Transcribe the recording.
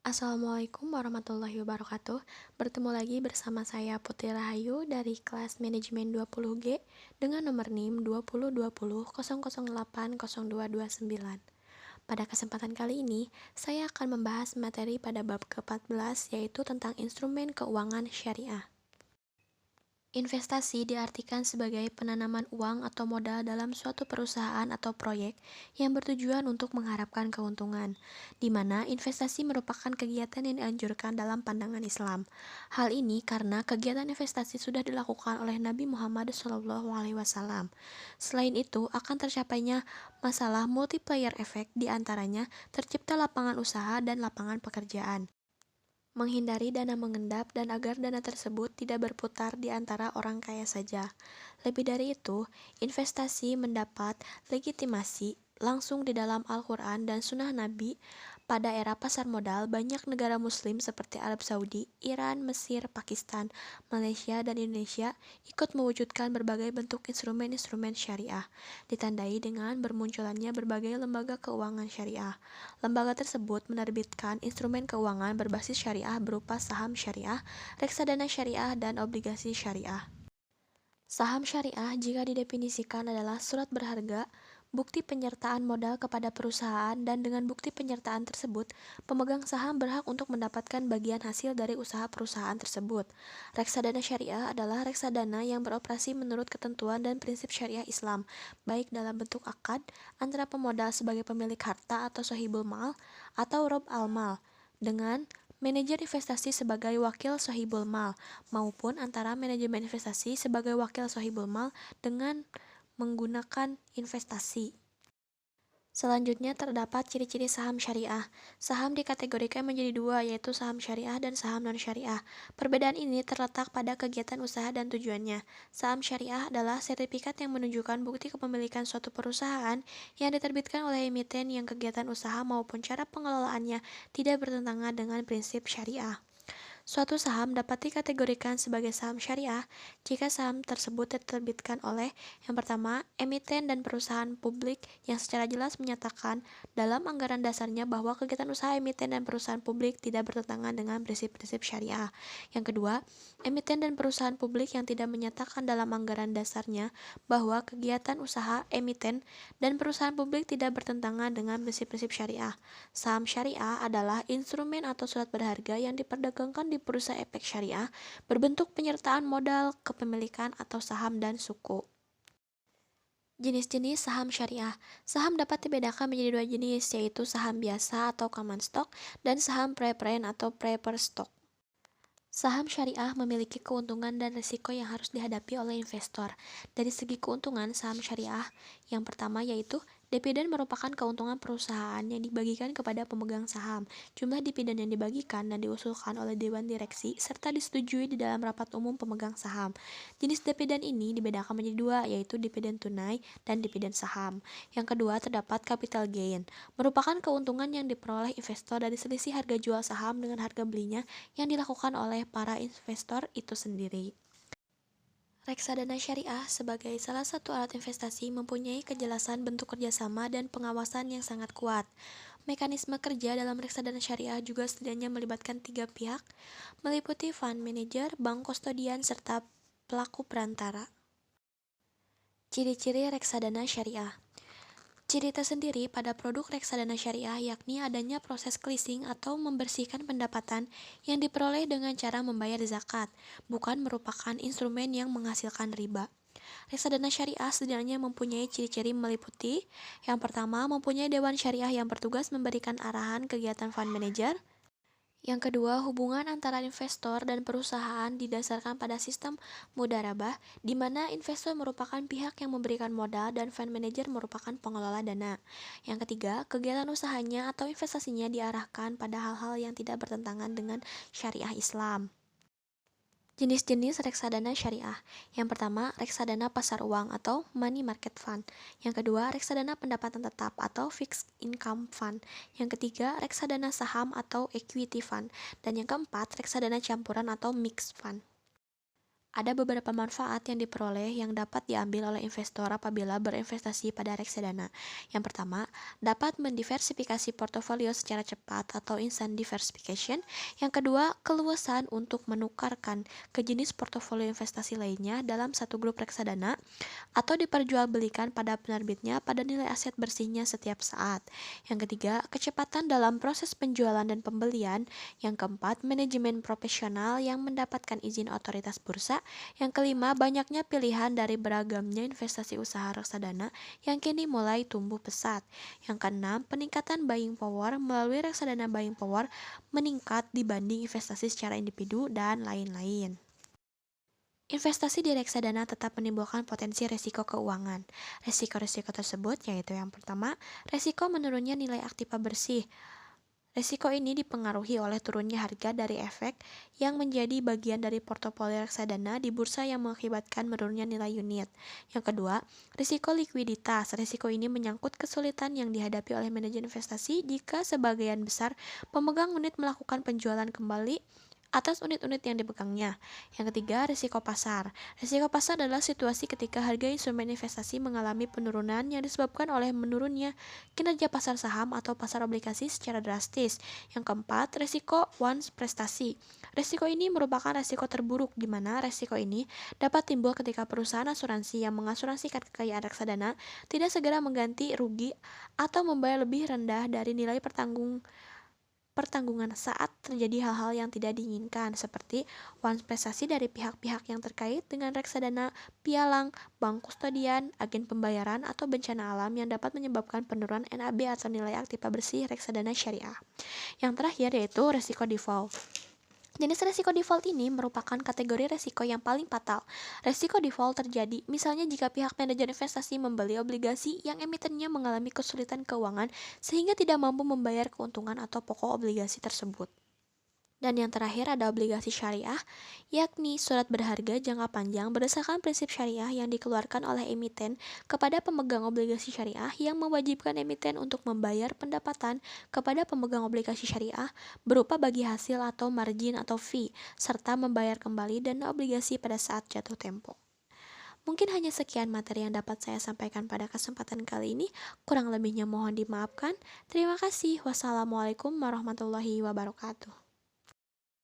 Assalamualaikum warahmatullahi wabarakatuh. Bertemu lagi bersama saya Putri Rahayu dari kelas Manajemen 20G dengan nomor NIM 202000080229. Pada kesempatan kali ini, saya akan membahas materi pada bab ke-14 yaitu tentang instrumen keuangan syariah. Investasi diartikan sebagai penanaman uang atau modal dalam suatu perusahaan atau proyek yang bertujuan untuk mengharapkan keuntungan, di mana investasi merupakan kegiatan yang dianjurkan dalam pandangan Islam. Hal ini karena kegiatan investasi sudah dilakukan oleh Nabi Muhammad SAW. Selain itu, akan tercapainya masalah multiplier effect di antaranya tercipta lapangan usaha dan lapangan pekerjaan, menghindari dana mengendap, dan agar dana tersebut tidak berputar di antara orang kaya saja. Lebih dari itu, investasi mendapat legitimasi langsung di dalam Al-Quran dan Sunnah Nabi. Pada era pasar modal, banyak negara muslim seperti Arab Saudi, Iran, Mesir, Pakistan, Malaysia, dan Indonesia ikut mewujudkan berbagai bentuk instrumen-instrumen syariah, ditandai dengan bermunculannya berbagai lembaga keuangan syariah. Lembaga tersebut menerbitkan instrumen keuangan berbasis syariah berupa saham syariah, reksadana syariah, dan obligasi syariah. Saham syariah jika didefinisikan adalah surat berharga, bukti penyertaan modal kepada perusahaan, dan dengan bukti penyertaan tersebut, pemegang saham berhak untuk mendapatkan bagian hasil dari usaha perusahaan tersebut. Reksadana syariah adalah reksadana yang beroperasi menurut ketentuan dan prinsip syariah Islam, baik dalam bentuk akad antara pemodal sebagai pemilik harta atau sahibul mal atau rob al-mal dengan manajer investasi sebagai wakil sahibul mal, maupun antara manajemen investasi sebagai wakil sahibul mal dengan menggunakan investasi. Selanjutnya terdapat ciri-ciri saham syariah. Saham dikategorikan menjadi dua, yaitu saham syariah dan saham non-syariah. Perbedaan ini terletak pada kegiatan usaha dan tujuannya. Saham syariah adalah sertifikat yang menunjukkan bukti kepemilikan suatu perusahaan yang diterbitkan oleh emiten yang kegiatan usaha maupun cara pengelolaannya tidak bertentangan dengan prinsip syariah. Suatu saham dapat dikategorikan sebagai saham syariah jika saham tersebut diterbitkan oleh, yang pertama, emiten dan perusahaan publik yang secara jelas menyatakan dalam anggaran dasarnya bahwa kegiatan usaha emiten dan perusahaan publik tidak bertentangan dengan prinsip-prinsip syariah. Yang kedua, emiten dan perusahaan publik yang tidak menyatakan dalam anggaran dasarnya bahwa kegiatan usaha emiten dan perusahaan publik tidak bertentangan dengan prinsip-prinsip syariah. Saham syariah adalah instrumen atau surat berharga yang diperdagangkan di bursa efek syariah berbentuk penyertaan modal, kepemilikan, atau saham dan suku. Jenis-jenis saham syariah. Saham dapat dibedakan menjadi dua jenis, yaitu saham biasa atau common stock dan saham preferred atau preferred stock. Saham syariah memiliki keuntungan dan risiko yang harus dihadapi oleh investor. Dari segi keuntungan saham syariah, yang pertama yaitu dividen merupakan keuntungan perusahaan yang dibagikan kepada pemegang saham. Jumlah dividen yang dibagikan dan diusulkan oleh dewan direksi serta disetujui di dalam rapat umum pemegang saham. Jenis dividen ini dibedakan menjadi dua, yaitu dividen tunai dan dividen saham. Yang kedua terdapat capital gain, merupakan keuntungan yang diperoleh investor dari selisih harga jual saham dengan harga belinya yang dilakukan oleh para investor itu sendiri. Reksadana syariah sebagai salah satu alat investasi mempunyai kejelasan bentuk kerjasama dan pengawasan yang sangat kuat. Mekanisme kerja dalam reksadana syariah juga setidaknya melibatkan tiga pihak, meliputi fund manager, bank kustodian, serta pelaku perantara. Ciri-ciri reksadana syariah. Ciri tersendiri pada produk reksadana syariah yakni adanya proses cleansing atau membersihkan pendapatan yang diperoleh dengan cara membayar zakat, bukan merupakan instrumen yang menghasilkan riba. Reksadana syariah setidaknya mempunyai ciri-ciri meliputi: yang pertama, mempunyai dewan syariah yang bertugas memberikan arahan kegiatan fund manager. Yang kedua, hubungan antara investor dan perusahaan didasarkan pada sistem mudharabah, di mana investor merupakan pihak yang memberikan modal dan fund manager merupakan pengelola dana. Yang ketiga, kegiatan usahanya atau investasinya diarahkan pada hal-hal yang tidak bertentangan dengan syariah Islam. Jenis-jenis reksadana syariah. Yang pertama, reksadana pasar uang atau money market fund. Yang kedua, reksadana pendapatan tetap atau fixed income fund. Yang ketiga, reksadana saham atau equity fund. Dan yang keempat, reksadana campuran atau mixed fund. Ada beberapa manfaat yang diperoleh yang dapat diambil oleh investor apabila berinvestasi pada reksadana. Yang pertama, dapat mendiversifikasi portofolio secara cepat atau instant diversification. Yang kedua, keluasan untuk menukarkan ke jenis portofolio investasi lainnya dalam satu grup reksadana atau diperjualbelikan pada penerbitnya pada nilai aset bersihnya setiap saat. Yang ketiga, kecepatan dalam proses penjualan dan pembelian. Yang keempat, manajemen profesional yang mendapatkan izin otoritas bursa. Yang kelima, banyaknya pilihan dari beragamnya investasi usaha reksadana yang kini mulai tumbuh pesat. Yang keenam, peningkatan buying power melalui reksadana buying power meningkat dibanding investasi secara individu dan lain-lain. Investasi di reksadana tetap menimbulkan potensi risiko keuangan. Risiko-risiko tersebut yaitu yang pertama, risiko menurunnya nilai aktiva bersih. Risiko ini dipengaruhi oleh turunnya harga dari efek yang menjadi bagian dari portofolio reksadana di bursa yang mengakibatkan menurunnya nilai unit. Yang kedua, risiko likuiditas. Risiko ini menyangkut kesulitan yang dihadapi oleh manajer investasi jika sebagian besar pemegang unit melakukan penjualan kembali atas unit-unit yang dipegangnya. Yang ketiga, risiko pasar. Risiko pasar adalah situasi ketika harga instrumen investasi mengalami penurunan yang disebabkan oleh menurunnya kinerja pasar saham atau pasar obligasi secara drastis. Yang keempat, risiko once prestasi. Risiko ini merupakan risiko terburuk di mana risiko ini dapat timbul ketika perusahaan asuransi yang mengasuransikan kekayaan reksadana tidak segera mengganti rugi atau membayar lebih rendah dari nilai pertanggungan saat terjadi hal-hal yang tidak diinginkan seperti uang prestasi dari pihak-pihak yang terkait dengan reksadana, pialang, bank kustodian, agen pembayaran, atau bencana alam yang dapat menyebabkan penurunan NAB atau nilai aktiva bersih reksadana syariah. Yang terakhir yaitu risiko default. Jenis resiko default ini merupakan kategori resiko yang paling fatal. Resiko default terjadi misalnya jika pihak manajer investasi membeli obligasi yang emitennya mengalami kesulitan keuangan sehingga tidak mampu membayar keuntungan atau pokok obligasi tersebut. Dan yang terakhir ada obligasi syariah, yakni surat berharga jangka panjang berdasarkan prinsip syariah yang dikeluarkan oleh emiten kepada pemegang obligasi syariah yang mewajibkan emiten untuk membayar pendapatan kepada pemegang obligasi syariah berupa bagi hasil atau margin atau fee, serta membayar kembali dana obligasi pada saat jatuh tempo. Mungkin hanya sekian materi yang dapat saya sampaikan pada kesempatan kali ini. Kurang lebihnya mohon dimaafkan. Terima kasih. Wassalamualaikum warahmatullahi wabarakatuh.